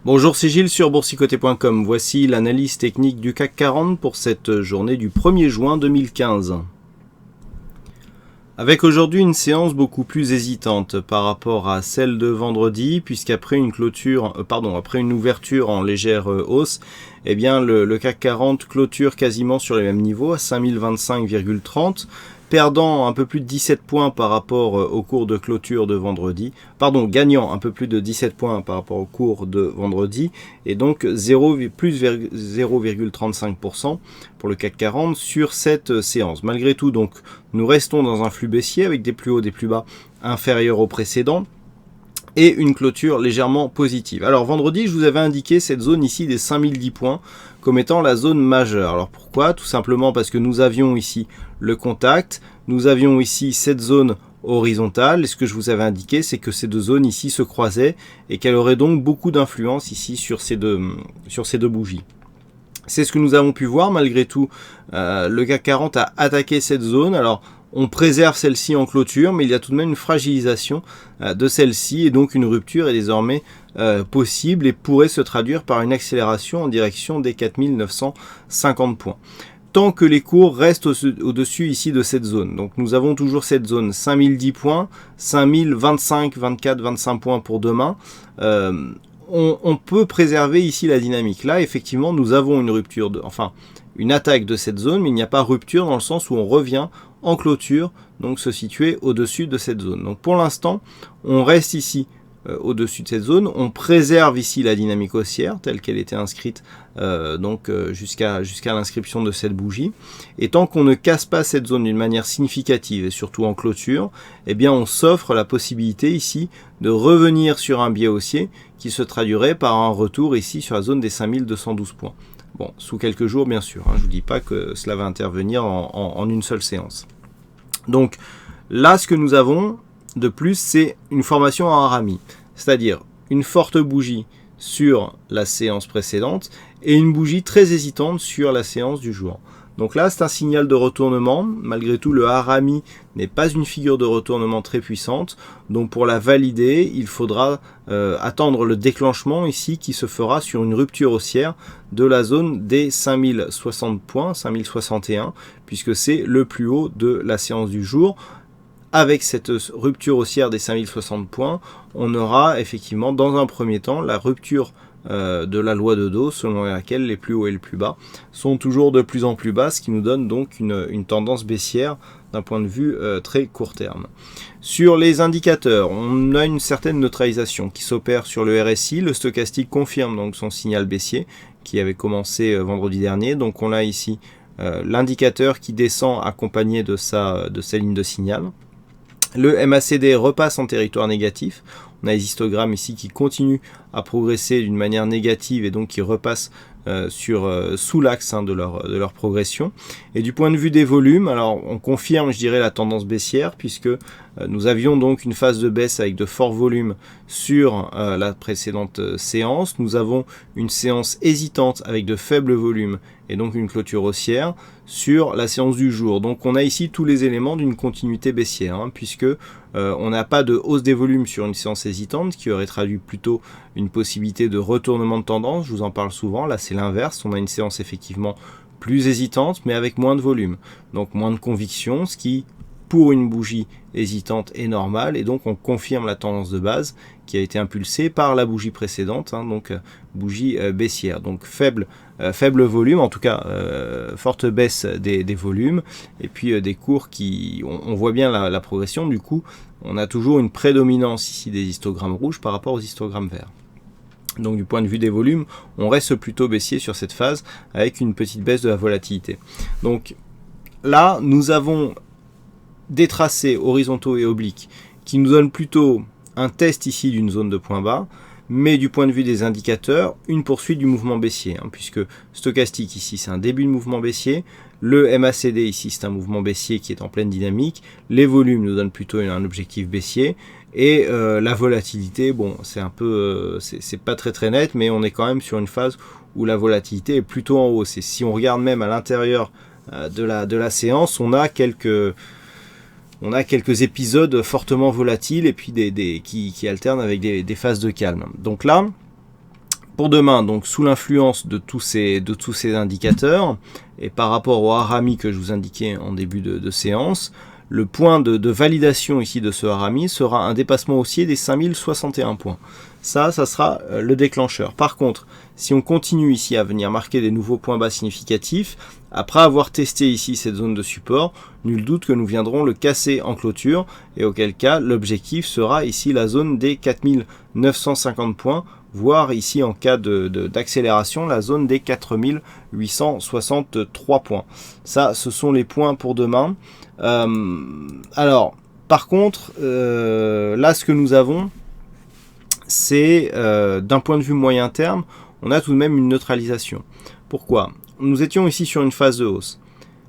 Bonjour, c'est Gilles sur boursicoté.com. Voici l'analyse technique du CAC 40 pour cette journée du 1er juin 2015. Avec aujourd'hui une séance beaucoup plus hésitante par rapport à celle de vendredi, puisqu'après après une ouverture en légère hausse, eh bien le CAC 40 clôture quasiment sur les mêmes niveaux à 5025,30, perdant un peu plus de 17 points par rapport au cours de clôture de vendredi, gagnant un peu plus de 17 points par rapport au cours de vendredi, et donc plus 0,35% pour le CAC 40 sur cette séance. Malgré tout, donc, nous restons dans un flux baissier avec des plus hauts, des plus bas inférieurs au précédent, et une clôture légèrement positive. Alors vendredi, je vous avais indiqué cette zone ici des 5010 points comme étant la zone majeure. Alors pourquoi? Tout simplement parce que nous avions ici le contact, nous avions ici cette zone horizontale, et ce que je vous avais indiqué, c'est que ces deux zones ici se croisaient et qu'elle aurait donc beaucoup d'influence ici sur ces deux bougies. C'est ce que nous avons pu voir. Malgré tout, le CAC 40 a attaqué cette zone. Alors on préserve celle-ci en clôture, mais il y a tout de même une fragilisation de celle-ci, et donc une rupture est désormais possible et pourrait se traduire par une accélération en direction des 4950 points. Tant que les cours restent au-dessus ici de cette zone. Donc nous avons toujours cette zone 5010 points, 5025, 24, 25 points pour demain. On peut préserver ici la dynamique. Là, effectivement, nous avons une rupture, une attaque de cette zone, mais il n'y a pas rupture dans le sens où on revient en clôture, donc se situer au-dessus de cette zone. Donc pour l'instant, on reste ici au-dessus de cette zone, on préserve ici la dynamique haussière telle qu'elle était inscrite jusqu'à l'inscription de cette bougie, et tant qu'on ne casse pas cette zone d'une manière significative et surtout en clôture, eh bien on s'offre la possibilité ici de revenir sur un biais haussier qui se traduirait par un retour ici sur la zone des 5212 points. Bon, sous quelques jours bien sûr, je ne vous dis pas que cela va intervenir en une seule séance. Donc là, ce que nous avons de plus, c'est une formation en harami, c'est-à-dire une forte bougie sur la séance précédente et une bougie très hésitante sur la séance du jour. Donc là, c'est un signal de retournement. Malgré tout, le harami n'est pas une figure de retournement très puissante. Donc pour la valider, il faudra attendre le déclenchement ici qui se fera sur une rupture haussière de la zone des 5060 points, 5061, puisque c'est le plus haut de la séance du jour. Avec cette rupture haussière des 5060 points, on aura effectivement dans un premier temps la rupture de la loi de Dow, selon laquelle les plus hauts et les plus bas sont toujours de plus en plus bas, ce qui nous donne donc une tendance baissière d'un point de vue très court terme. Sur les indicateurs, on a une certaine neutralisation qui s'opère sur le RSI. Le stochastique confirme donc son signal baissier qui avait commencé vendredi dernier. Donc on a ici l'indicateur qui descend accompagné de sa ligne de signal. Le MACD repasse en territoire négatif. On a les histogrammes ici qui continuent à progresser d'une manière négative et donc qui repassent sous l'axe de leur progression. Et du point de vue des volumes, alors on confirme, je dirais, la tendance baissière, puisque nous avions donc une phase de baisse avec de forts volumes sur la précédente séance. Nous avons une séance hésitante avec de faibles volumes et donc une clôture haussière sur la séance du jour. Donc on a ici tous les éléments d'une continuité baissière, puisque on n'a pas de hausse des volumes sur une séance hésitante, qui aurait traduit plutôt une possibilité de retournement de tendance. Je vous en parle souvent. Là c'est l'inverse, on a une séance effectivement plus hésitante mais avec moins de volume, donc moins de conviction, ce qui pour une bougie hésitante est normal, et donc on confirme la tendance de base qui a été impulsée par la bougie précédente, donc bougie baissière. Donc faible faible volume, en tout cas forte baisse des volumes, et puis des cours qui, on voit bien la progression. Du coup on a toujours une prédominance ici des histogrammes rouges par rapport aux histogrammes verts. Donc du point de vue des volumes, on reste plutôt baissier sur cette phase avec une petite baisse de la volatilité. Donc là, nous avons des tracés horizontaux et obliques qui nous donnent plutôt un test ici d'une zone de point bas, mais du point de vue des indicateurs, une poursuite du mouvement baissier, puisque stochastique ici c'est un début de mouvement baissier, le MACD ici c'est un mouvement baissier qui est en pleine dynamique, les volumes nous donnent plutôt un objectif baissier, et la volatilité, bon, c'est un peu, c'est pas très net, mais on est quand même sur une phase où la volatilité est plutôt en hausse. Et si on regarde même à l'intérieur de la séance, on a quelques épisodes fortement volatiles et puis qui alternent avec des phases de calme. Donc là, Pour demain, donc sous l'influence de tous ces indicateurs, et par rapport au harami que je vous indiquais en début de séance, le point de validation ici de ce harami sera un dépassement haussier des 5061 points. Ça sera le déclencheur. Par contre, si on continue ici à venir marquer des nouveaux points bas significatifs, après avoir testé ici cette zone de support, nul doute que nous viendrons le casser en clôture, et auquel cas l'objectif sera ici la zone des 4950 points, voire ici en cas d'accélération la zone des 4863 points. Ça, ce sont les points pour demain. Alors, par contre, là ce que nous avons, c'est d'un point de vue moyen terme, on a tout de même une neutralisation. Pourquoi? Nous étions ici sur une phase de hausse.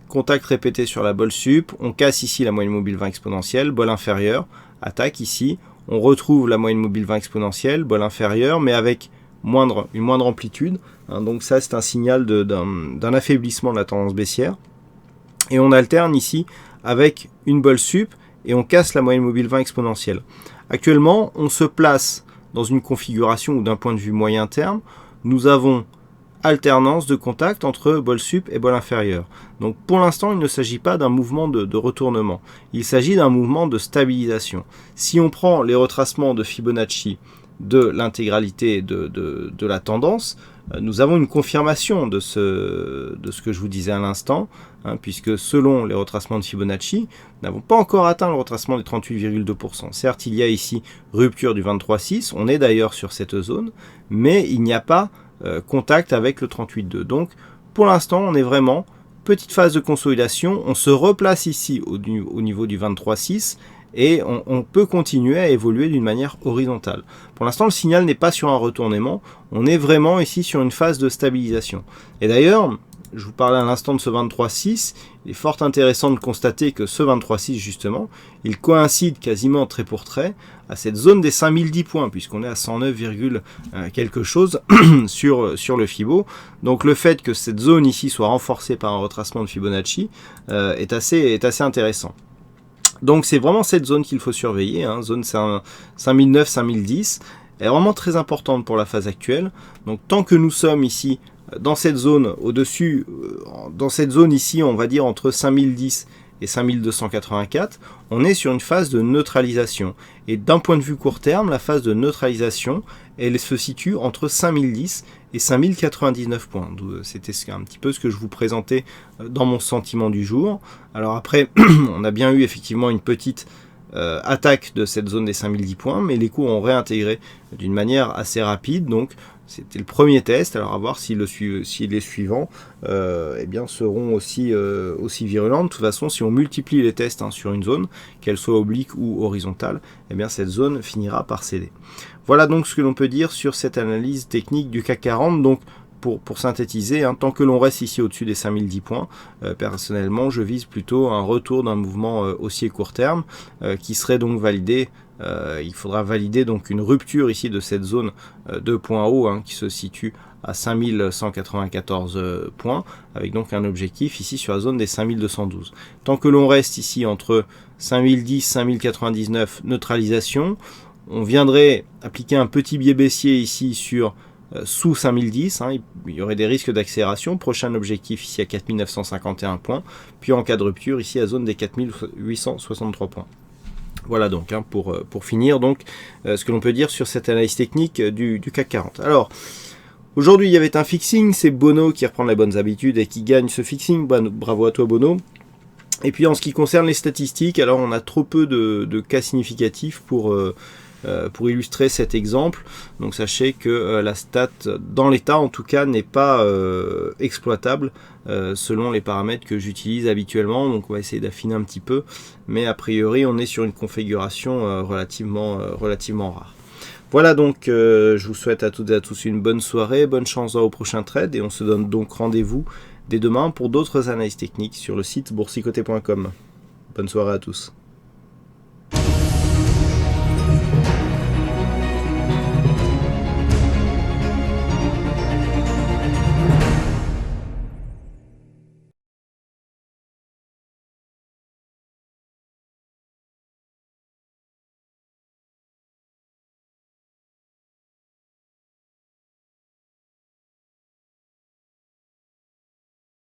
Contact répété sur la bol sup, on casse ici la moyenne mobile 20 exponentielle, bol inférieur, attaque ici, on retrouve la moyenne mobile 20 exponentielle, bol inférieur, mais avec une moindre amplitude. Hein, donc ça, c'est un signal d'un affaiblissement de la tendance baissière. Et on alterne ici avec une bol sup et on casse la moyenne mobile 20 exponentielle. Actuellement, on se place dans une configuration où d'un point de vue moyen terme, nous avons alternance de contact entre bol sup et bol inférieur. Donc pour l'instant, il ne s'agit pas d'un mouvement de retournement, il s'agit d'un mouvement de stabilisation. Si on prend les retracements de Fibonacci de l'intégralité de la tendance, nous avons une confirmation de ce que je vous disais à l'instant, hein, puisque selon les retracements de Fibonacci, nous n'avons pas encore atteint le retracement des 38,2%. Certes, il y a ici rupture du 23,6, on est d'ailleurs sur cette zone, mais il n'y a pas contact avec le 38,2. Donc, pour l'instant, on est vraiment petite phase de consolidation. On se replace ici au niveau du 23,6 et on peut continuer à évoluer d'une manière horizontale. Pour l'instant, le signal n'est pas sur un retournement. On est vraiment ici sur une phase de stabilisation. Et d'ailleurs, je vous parlais à l'instant de ce 23,6. Il est fort intéressant de constater que ce 23,6, justement, il coïncide quasiment trait pour trait à cette zone des 5010 points, puisqu'on est à 109, quelque chose sur le Fibo. Donc le fait que cette zone ici soit renforcée par un retracement de Fibonacci est assez intéressant. Donc c'est vraiment cette zone qu'il faut surveiller, hein, zone 5009, 5010, elle est vraiment très importante pour la phase actuelle. Donc tant que nous sommes ici dans cette zone au-dessus, dans cette zone ici, on va dire entre 5010 et 5284, on est sur une phase de neutralisation. Et d'un point de vue court terme, la phase de neutralisation, elle se situe entre 5010 et 5099 points. C'était un petit peu ce que je vous présentais dans mon sentiment du jour. Alors après, on a bien eu effectivement une petite attaque de cette zone des 5010 points, mais les cours ont réintégré d'une manière assez rapide. Donc c'était le premier test, alors à voir si les suivants eh bien, seront aussi virulents. De toute façon, si on multiplie les tests sur une zone, qu'elle soit oblique ou horizontale, eh bien, cette zone finira par céder. Voilà donc ce que l'on peut dire sur cette analyse technique du CAC 40. Donc pour synthétiser, hein, tant que l'on reste ici au-dessus des 5010 points, personnellement je vise plutôt un retour d'un mouvement haussier court terme qui serait donc validé. Il faudra valider donc une rupture ici de cette zone de points hauts, hein, qui se situe à 5194 points, avec donc un objectif ici sur la zone des 5212. Tant que l'on reste ici entre 5010 5099 neutralisation, on viendrait appliquer un petit biais baissier ici sur sous 5010, hein, il y aurait des risques d'accélération. Prochain objectif ici à 4951 points, puis en cas de rupture ici à zone des 4863 points. Voilà donc, hein, pour finir donc ce que l'on peut dire sur cette analyse technique du CAC 40. Alors aujourd'hui il y avait un fixing, c'est Bono qui reprend les bonnes habitudes et qui gagne ce fixing. Bravo à toi Bono. Et puis en ce qui concerne les statistiques, alors on a trop peu de cas significatifs pour illustrer cet exemple. Donc sachez que la stat dans l'état en tout cas n'est pas exploitable selon les paramètres que j'utilise habituellement. Donc on va essayer d'affiner un petit peu, mais a priori on est sur une configuration relativement rare. Voilà donc, je vous souhaite à toutes et à tous une bonne soirée, bonne chance au prochain trade, et on se donne donc rendez-vous dès demain pour d'autres analyses techniques sur le site boursicoté.com. Bonne soirée à tous.